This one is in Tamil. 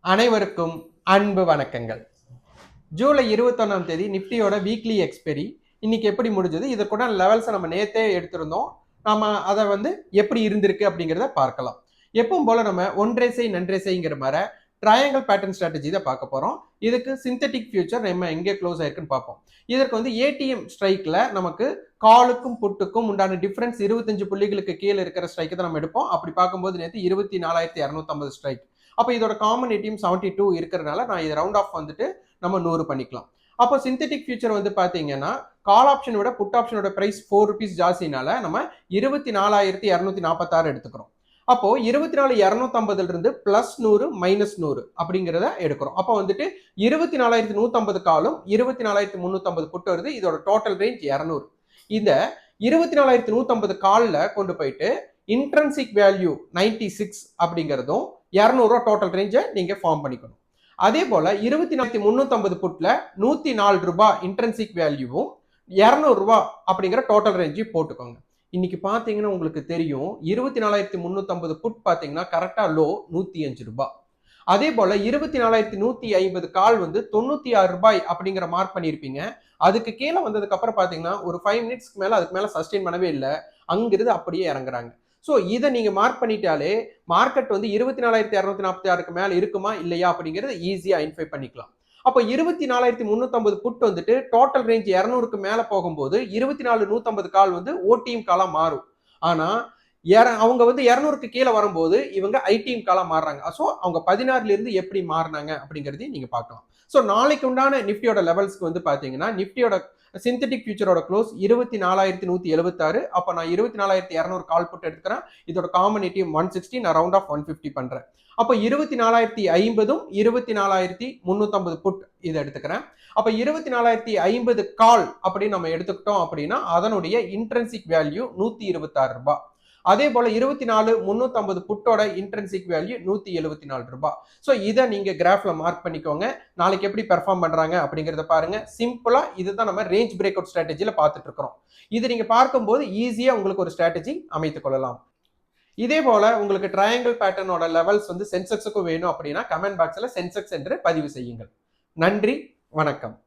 அனைவருக்கும் அன்பு வணக்கங்கள். ஜூலை 21ஆம் தேதி நிஃப்டியோட வீக்லி எக்ஸ்பெரி இன்னைக்கு எப்படி முடிஞ்சது, இதற்குட லெவல்ஸை நம்ம நேத்தே எடுத்திருந்தோம். நாம அதை எப்படி இருந்திருக்கு அப்படிங்கிறத பார்க்கலாம். எப்பவும் போல நம்ம ஒன்றேசை நன்றேசைங்கிற மாதிரி ட்ரையாங்கிள் பேட்டர்ன் ஸ்ட்ராட்டஜி தான் பார்க்க போறோம். இதுக்கு சிந்தட்டிக் ஃபியூச்சர் நம்ம எங்கே க்ளோஸ் ஆயிருக்குன்னு பார்ப்போம். இதற்கு ஏடிஎம் ஸ்ட்ரைக்ல நமக்கு காலுக்கும் புட்டுக்கும் உண்டான டிஃபரன்ஸ் 25 புள்ளிகளுக்கு கீழே இருக்கிற ஸ்ட்ரைக்கை தான் நம்ம எடுப்போம். அப்படி பார்க்கும்போது நேற்று 24,250 ஸ்ட்ரைக். அப்போ இதோட காமன் ஏடிஎம் 72 இருக்கிறதுனால நான் இது ரவுண்ட் ஆஃப் நம்ம 100 பண்ணிக்கலாம். அப்போ சிந்தட்டிக் ஃபியூச்சர் பாத்தீங்கன்னா கால் ஆப்ஷனோட புட் ஆப்ஷனோட பிரைஸ் 4 rupees ஜாஸ்தினால நம்ம 24,246 எடுத்துக்கிறோம். அப்போ 24,250 இருந்து பிளஸ் 100 மைனஸ் 100 அப்படிங்கிறத எடுக்கிறோம். அப்போ 24,150 காலும் 24,350 புட் வருது. இதோட டோட்டல் ரேஞ்ச் 200. இந்த 24,150 கால்ல கொண்டு போயிட்டு இன்ட்ரன்சிக் வேல்யூ 96 அப்படிங்கிறதும் 200 டோட்டல் ரேஞ்சை நீங்க ஃபார்ம் பண்ணிக்கணும். அதே போல 24,350 புட்ல 104 ரூபாய் இன்ட்ரன்சிக் வேல்யூவும் 200 ரூபாய் அப்படிங்கிற டோட்டல் ரேஞ்சையும் போட்டுக்கோங்க. இன்னைக்கு பாத்தீங்கன்னா உங்களுக்கு தெரியும் 24,350 புட் பாத்தீங்கன்னா கரெக்டா லோ 105 ரூபாய். அதே போல 24,150 கால் 96 ரூபாய் அப்படிங்கிற மார்க் பண்ணியிருப்பீங்க. அதுக்கு கீழே வந்ததுக்கு அப்புறம் பாத்தீங்கன்னா ஒரு 5 மினிட்ஸ்க்கு மேல அதுக்கு மேல சஸ்டெயின் பண்ணவே இல்லை. அங்கிருந்து அப்படியே இறங்குறாங்க. ஸோ இதை நீங்க மார்க் பண்ணிட்டாலே மார்க்கெட் 24,246க்கு மேல இருக்குமா இல்லையா அப்படிங்கிறத ஈஸியா ஐடென்டிஃபை பண்ணிக்கலாம். அப்போ 24,350 புட் டோட்டல் ரேஞ்ச் 200க்கு மேல போகும்போது 24,150 கால் ஓடிஎம் காலா மாறும். ஆனா அவங்க 200க்கு கீழே வரும்போது இவங்க ஐடிஎம் காலா மாறுறாங்க. ஸோ அவங்க 16ல இருந்து எப்படி மாறினாங்க அப்படிங்கிறதையும் நீங்க பார்க்கலாம். ஸோ நாளைக்கு உண்டான நிஃப்டியோட லெவல்ஸ்க்கு பாத்தீங்கன்னா நிஃப்டியோட சிந்தட்டிக் ஃபியூச்சரோட க்ளோஸ் 24,176. அப்போ நான் 24,200 கால் புட் எடுத்துக்கிறேன். இதோட காமன் ஏடிஎம் 160, நான் ரவுண்ட் ஆஃப் 150 பண்றேன். அப்போ 24,050ம் 24,350 புட் இதை எடுத்துக்கிறேன். அப்போ 24,050 கால் அப்படின்னு நம்ம எடுத்துக்கிட்டோம் அப்படின்னா அதனுடைய இன்ட்ரென்சிக் வேல்யூ 126 ரூபாய். அதே போல 24,350 புட்டோட இன்ட்ரென்சிக் வேல்யூ 174 ரூபாய். ஸோ இதை நீங்க கிராஃப்ல மார்க் பண்ணிக்கோங்க. நாளைக்கு எப்படி பெர்ஃபார்ம் பண்றாங்க அப்படிங்கிறத பாருங்க. சிம்பிளா இதுதான் நம்ம ரேஞ்ச் பிரேக் அவுட் ஸ்ட்ராட்டஜியில பார்த்துட்டு இருக்கிறோம். இது நீங்க பார்க்கும்போது ஈஸியா உங்களுக்கு ஒரு ஸ்ட்ராட்டஜி அமைத்துக் கொள்ளலாம். இதே போல உங்களுக்கு ட்ரையாங்கிள் பேட்டர்னோட லெவல்ஸ் சென்செக்ஸுக்கும் வேணும் அப்படின்னா கமெண்ட் பாக்ஸ்ல சென்செக்ஸ் என்று பதிவு செய்யுங்கள். நன்றி, வணக்கம்.